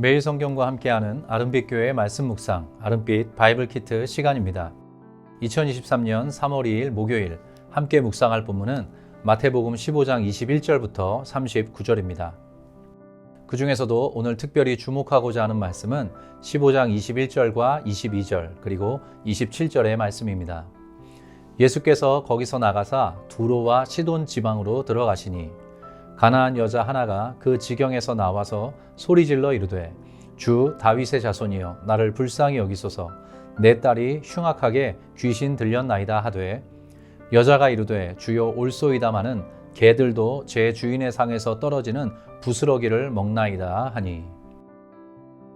매일 성경과 함께하는 아름빛 교회의 말씀 묵상, 아름빛 바이블 키트 시간입니다. 2023년 3월 2일 목요일 함께 묵상할 본문은 마태복음 15장 21절부터 39절입니다. 그 중에서도 오늘 특별히 주목하고자 하는 말씀은 15장 21절과 22절 그리고 27절의 말씀입니다. 예수께서 거기서 나가사 두로와 시돈 지방으로 들어가시니 가나안 여자 하나가 그 지경에서 나와서 소리질러 이르되 주 다윗의 자손이여 나를 불쌍히 여기소서 내 딸이 흉악하게 귀신 들렸나이다 하되 여자가 이르되 주여 올소이다마는 개들도 제 주인의 상에서 떨어지는 부스러기를 먹나이다 하니.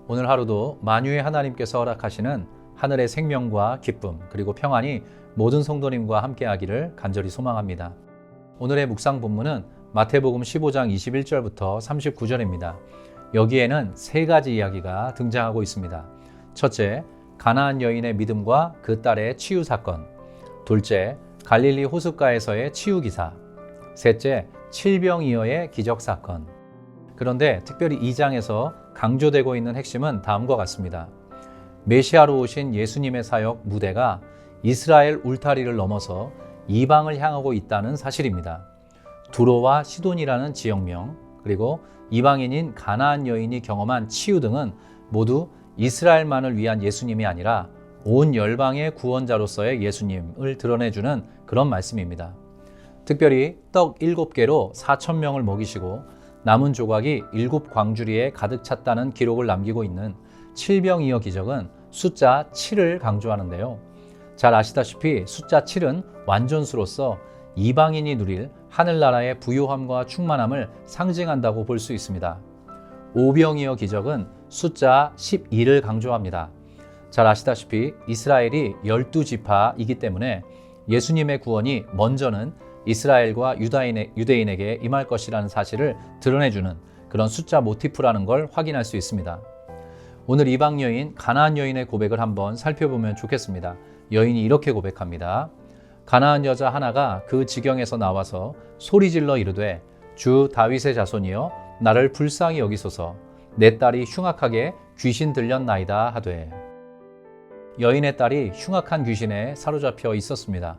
오늘 하루도 만유의 하나님께서 허락하시는 하늘의 생명과 기쁨 그리고 평안이 모든 성도님과 함께하기를 간절히 소망합니다. 오늘의 묵상 본문은 마태복음 15장 21절부터 39절입니다. 여기에는 세 가지 이야기가 등장하고 있습니다. 첫째, 가나안 여인의 믿음과 그 딸의 치유 사건. 둘째, 갈릴리 호숫가에서의 치유 기사. 셋째, 칠병이어의 기적 사건. 그런데 특별히 이 장에서 강조되고 있는 핵심은 다음과 같습니다. 메시아로 오신 예수님의 사역 무대가 이스라엘 울타리를 넘어서 이방을 향하고 있다는 사실입니다. 두로와 시돈이라는 지역명, 그리고 이방인인 가나안 여인이 경험한 치유 등은 모두 이스라엘만을 위한 예수님이 아니라 온 열방의 구원자로서의 예수님을 드러내주는 그런 말씀입니다. 특별히 떡 7개로 4,000명을 먹이시고 남은 조각이 7광주리에 가득 찼다는 기록을 남기고 있는 칠병이어 기적은 숫자 7을 강조하는데요. 잘 아시다시피 숫자 7은 완전수로서 이방인이 누릴 하늘나라의 부요함과 충만함을 상징한다고 볼 수 있습니다. 오병이어 기적은 숫자 12를 강조합니다. 잘 아시다시피 이스라엘이 12지파이기 때문에 예수님의 구원이 먼저는 이스라엘과 유대인에게 임할 것이라는 사실을 드러내주는 그런 숫자 모티프라는 걸 확인할 수 있습니다. 오늘 이방 여인 가나안 여인의 고백을 한번 살펴보면 좋겠습니다. 여인이 이렇게 고백합니다. 가나안 여자 하나가 그 지경에서 나와서 소리질러 이르되 주 다윗의 자손이여 나를 불쌍히 여기소서 내 딸이 흉악하게 귀신 들렸나이다 하되. 여인의 딸이 흉악한 귀신에 사로잡혀 있었습니다.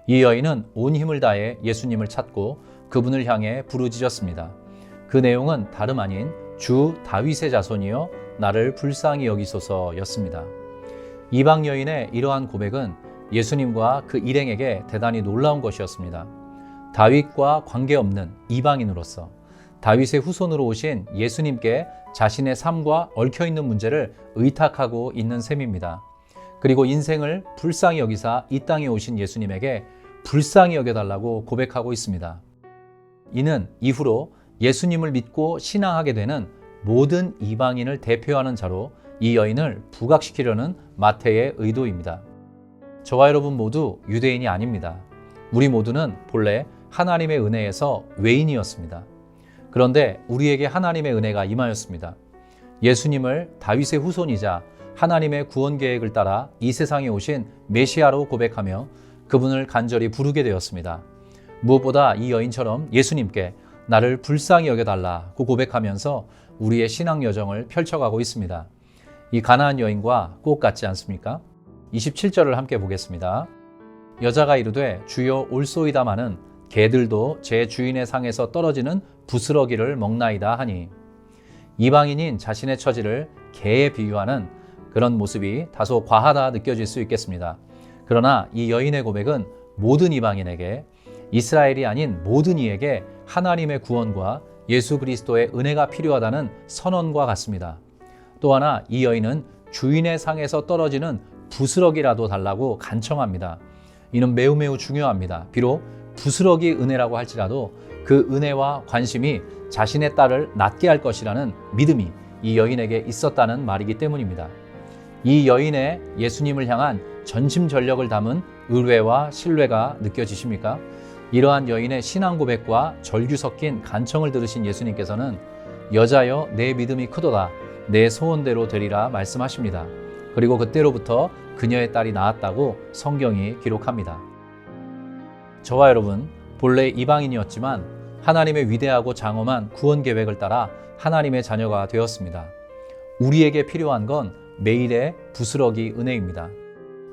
이 여인은 온 힘을 다해 예수님을 찾고 그분을 향해 부르짖었습니다. 그 내용은 다름 아닌 주 다윗의 자손이여 나를 불쌍히 여기소서였습니다. 이방 여인의 이러한 고백은 예수님과 그 일행에게 대단히 놀라운 것이었습니다. 다윗과 관계없는 이방인으로서 다윗의 후손으로 오신 예수님께 자신의 삶과 얽혀있는 문제를 의탁하고 있는 셈입니다. 그리고 인생을 불쌍히 여기사 이 땅에 오신 예수님에게 불쌍히 여겨달라고 고백하고 있습니다. 이는 이후로 예수님을 믿고 신앙하게 되는 모든 이방인을 대표하는 자로 이 여인을 부각시키려는 마태의 의도입니다. 저와 여러분 모두 유대인이 아닙니다. 우리 모두는 본래 하나님의 은혜에서 외인이었습니다. 그런데 우리에게 하나님의 은혜가 임하였습니다. 예수님을 다윗의 후손이자 하나님의 구원 계획을 따라 이 세상에 오신 메시아로 고백하며 그분을 간절히 부르게 되었습니다. 무엇보다 이 여인처럼 예수님께 나를 불쌍히 여겨달라고 고백하면서 우리의 신앙 여정을 펼쳐가고 있습니다. 이 가나안 여인과 꼭 같지 않습니까? 27절을 함께 보겠습니다. 여자가 이르되 주여 올소이다마는 개들도 제 주인의 상에서 떨어지는 부스러기를 먹나이다 하니. 이방인인 자신의 처지를 개에 비유하는 그런 모습이 다소 과하다 느껴질 수 있겠습니다. 그러나 이 여인의 고백은 모든 이방인에게, 이스라엘이 아닌 모든 이에게 하나님의 구원과 예수 그리스도의 은혜가 필요하다는 선언과 같습니다. 또 하나 이 여인은 주인의 상에서 떨어지는 부스러기라도 달라고 간청합니다. 이는 매우 중요합니다. 비록 부스러기 은혜라고 할지라도 그 은혜와 관심이 자신의 딸을 낫게 할 것이라는 믿음이 이 여인에게 있었다는 말이기 때문입니다. 이 여인의 예수님을 향한 전심전력을 담은 의뢰와 신뢰가 느껴지십니까? 이러한 여인의 신앙 고백과 절규 섞인 간청을 들으신 예수님께서는 여자여 내 믿음이 크도다 내 소원대로 되리라 말씀하십니다. 그리고 그때로부터 그녀의 딸이 낳았다고 성경이 기록합니다. 저와 여러분, 본래 이방인이었지만 하나님의 위대하고 장엄한 구원 계획을 따라 하나님의 자녀가 되었습니다. 우리에게 필요한 건 매일의 부스러기 은혜입니다.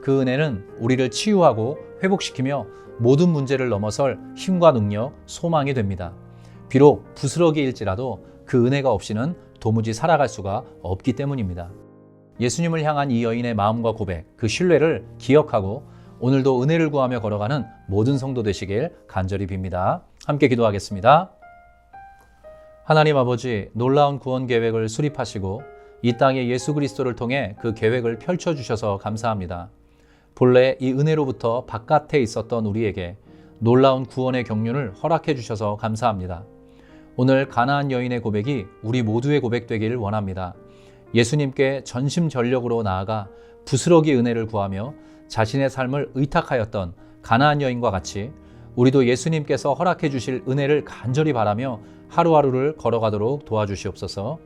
그 은혜는 우리를 치유하고 회복시키며 모든 문제를 넘어설 힘과 능력, 소망이 됩니다. 비록 부스러기일지라도 그 은혜가 없이는 도무지 살아갈 수가 없기 때문입니다. 예수님을 향한 이 여인의 마음과 고백, 그 신뢰를 기억하고 오늘도 은혜를 구하며 걸어가는 모든 성도 되시길 간절히 빕니다. 함께 기도하겠습니다. 하나님 아버지, 놀라운 구원 계획을 수립하시고 이 땅에 예수 그리스도를 통해 그 계획을 펼쳐주셔서 감사합니다. 본래 이 은혜로부터 바깥에 있었던 우리에게 놀라운 구원의 경륜을 허락해 주셔서 감사합니다. 오늘 가나안 여인의 고백이 우리 모두의 고백되기를 원합니다. 예수님께 전심전력으로 나아가 부스러기 은혜를 구하며 자신의 삶을 의탁하였던 가나안 여인과 같이 우리도 예수님께서 허락해 주실 은혜를 간절히 바라며 하루하루를 걸어가도록 도와주시옵소서.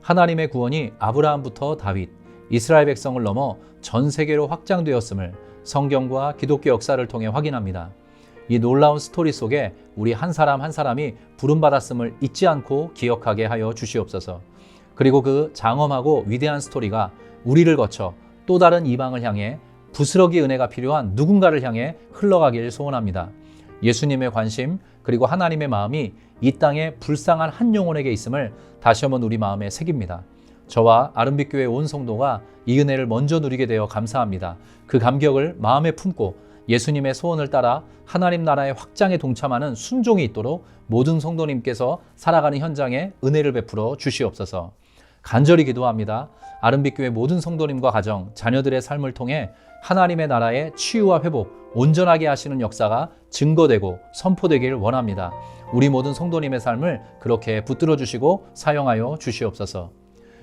하나님의 구원이 아브라함부터 다윗, 이스라엘 백성을 넘어 전 세계로 확장되었음을 성경과 기독교 역사를 통해 확인합니다. 이 놀라운 스토리 속에 우리 한 사람 한 사람이 부름받았음을 잊지 않고 기억하게 하여 주시옵소서. 그리고 그 장엄하고 위대한 스토리가 우리를 거쳐 또 다른 이방을 향해 부스러기 은혜가 필요한 누군가를 향해 흘러가길 소원합니다. 예수님의 관심 그리고 하나님의 마음이 이 땅에 불쌍한 한 영혼에게 있음을 다시 한번 우리 마음에 새깁니다. 저와 아름빛교회 온 성도가 이 은혜를 먼저 누리게 되어 감사합니다. 그 감격을 마음에 품고 예수님의 소원을 따라 하나님 나라의 확장에 동참하는 순종이 있도록 모든 성도님께서 살아가는 현장에 은혜를 베풀어 주시옵소서. 간절히 기도합니다. 아름빛교회 모든 성도님과 가정, 자녀들의 삶을 통해 하나님의 나라의 치유와 회복, 온전하게 하시는 역사가 증거되고 선포되기를 원합니다. 우리 모든 성도님의 삶을 그렇게 붙들어 주시고 사용하여 주시옵소서.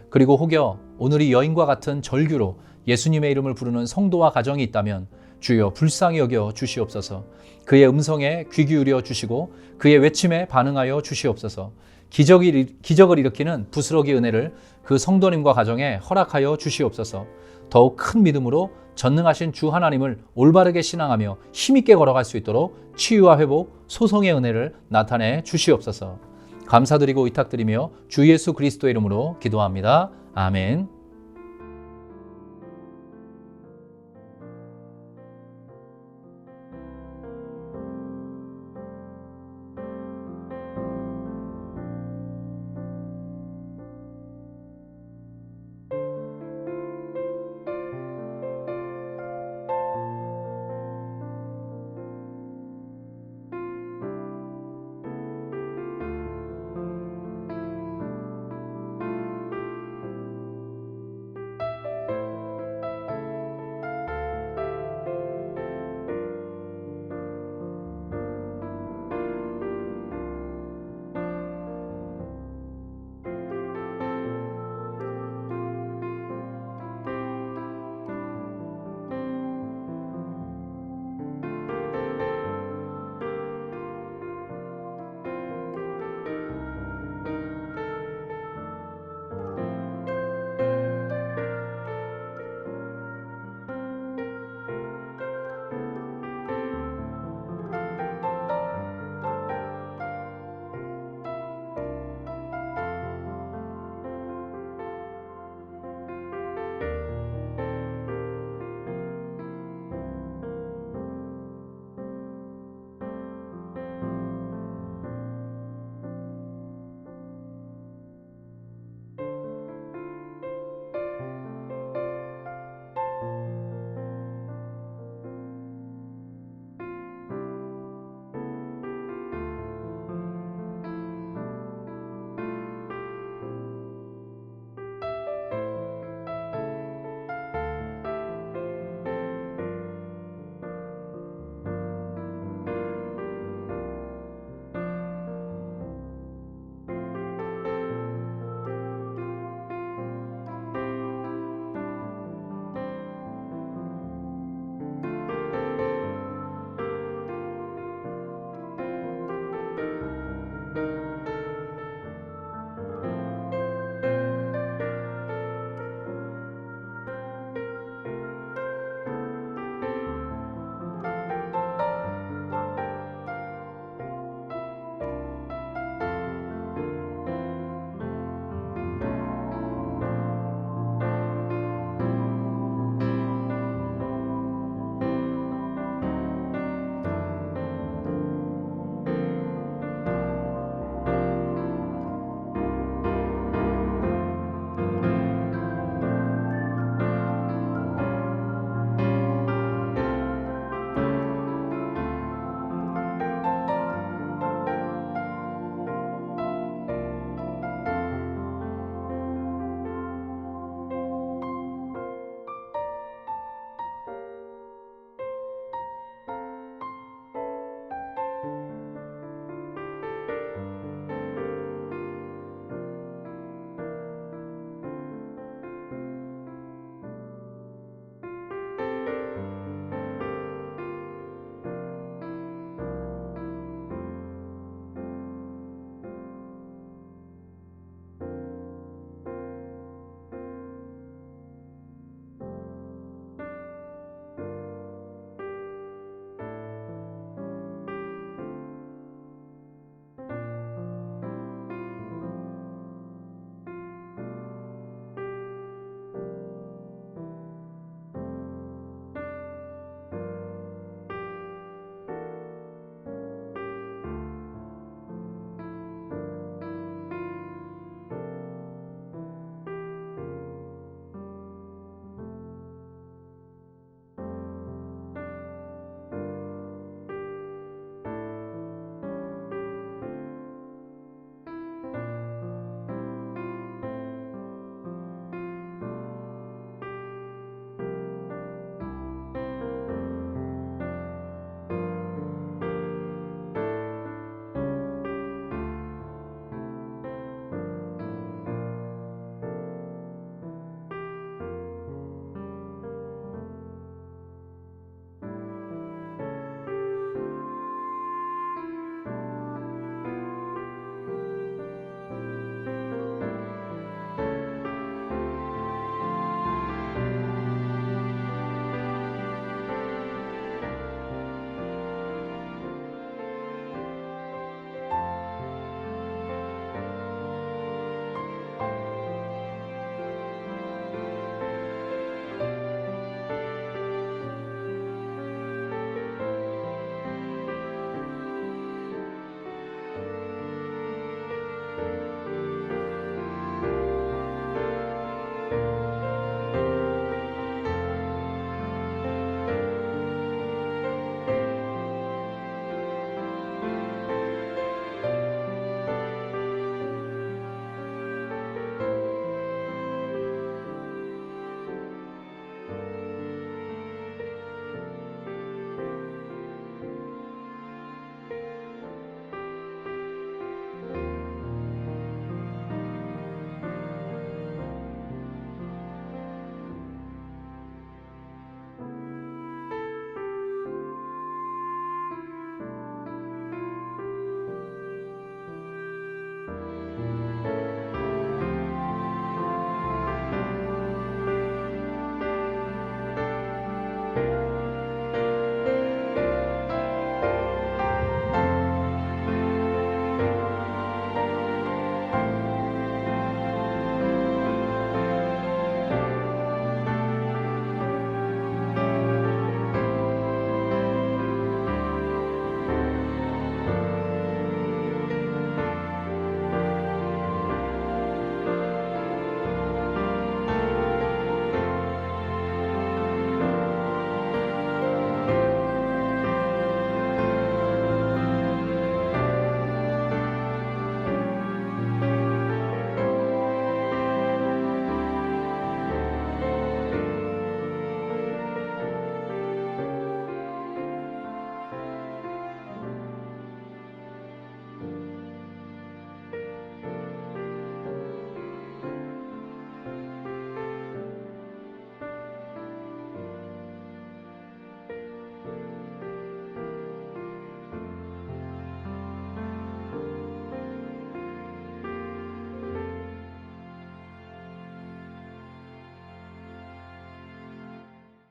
그리고 혹여 오늘 이 여인과 같은 절규로 예수님의 이름을 부르는 성도와 가정이 있다면 주여 불쌍히 여겨 주시옵소서. 그의 음성에 귀 기울여 주시고 그의 외침에 반응하여 주시옵소서. 기적을 일으키는 부스러기 은혜를 그 성도님과 가정에 허락하여 주시옵소서. 더욱 큰 믿음으로 전능하신 주 하나님을 올바르게 신앙하며 힘있게 걸어갈 수 있도록 치유와 회복, 소송의 은혜를 나타내 주시옵소서. 감사드리고 의탁드리며 주 예수 그리스도의 이름으로 기도합니다. 아멘.